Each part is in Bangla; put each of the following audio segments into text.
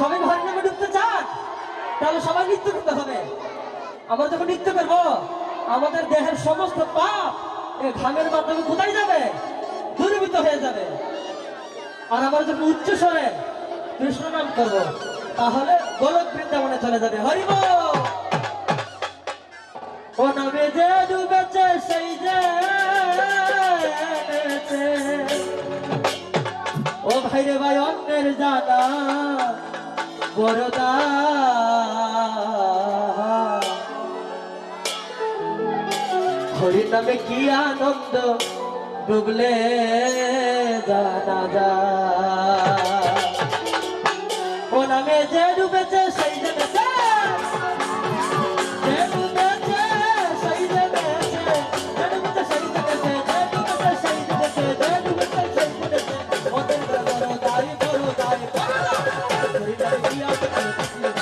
সবাই হরি নামে ডুবতে চান, তাহলে সবাই নৃত্য করতে হবে। আমরা যখন নৃত্য করবো আমাদের দেহের সমস্ত পাপ এই ঘামের মাধ্যমে কোথায় যাবে? দূরীভূত হয়ে যাবে। আর আমরা যখন উচ্চ স্বরে কৃষ্ণ নাম করবো তাহলে গোলক বৃন্দাবনে চলে যাবে। হরি বল। ও নামে যে ডুবেছে সেই যে এনেছে। ও ভাই রে ভাই অন্যের জানা বড়দা, হরি নামে কি আনন্দ ডুবলে জানা যায়। ও নামে যে ডুবেছে সেই জেনেছে, যে ডুবেছে সেই জেনেছে, যে ডুবেছে সেই জেনেছে, যে ডুবেছে সেই জেনেছে, যে ডুবেছে সেই জেনেছে। ওদের বড় দাই বড় দাই বড় দাই, হরি নামে কি আনন্দ ডুবলে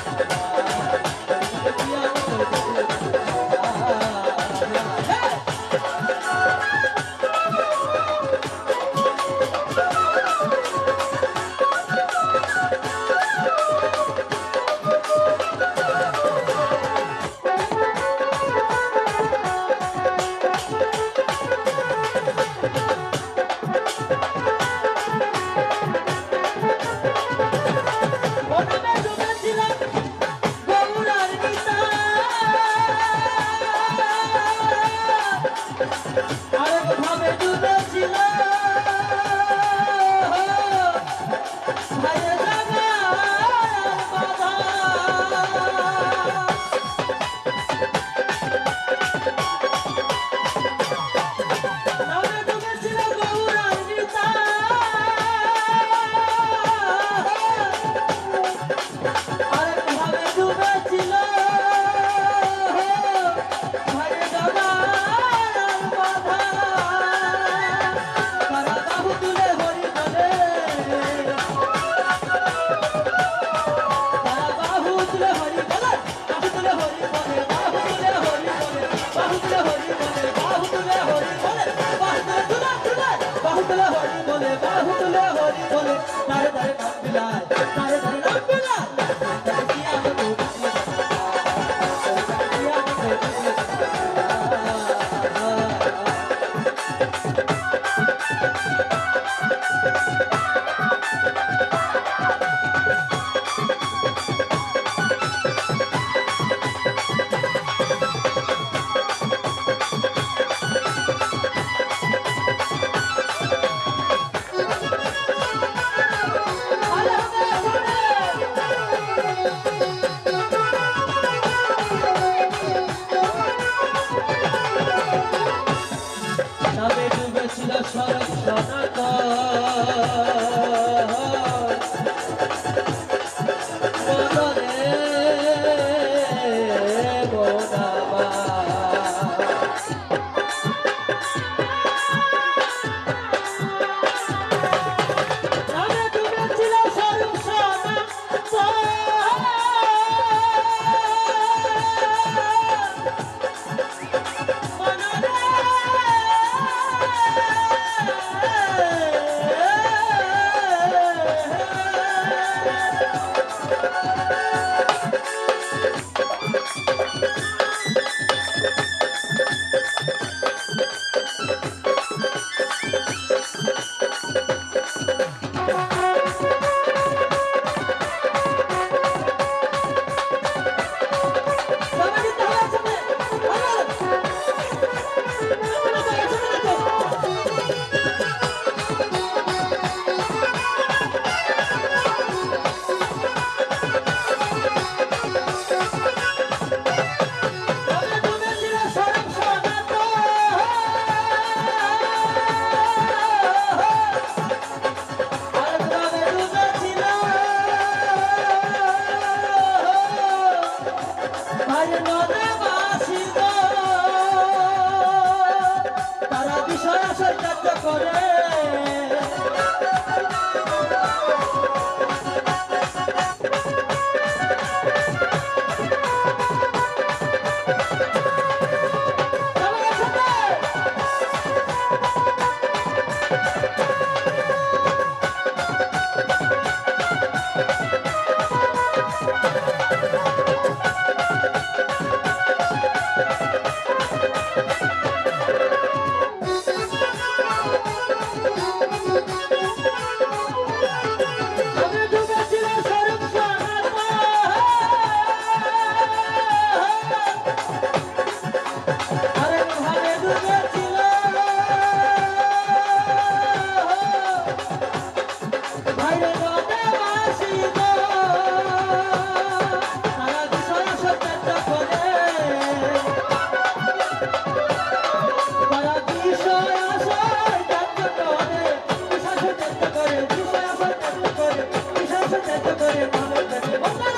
মনে পেটে বসে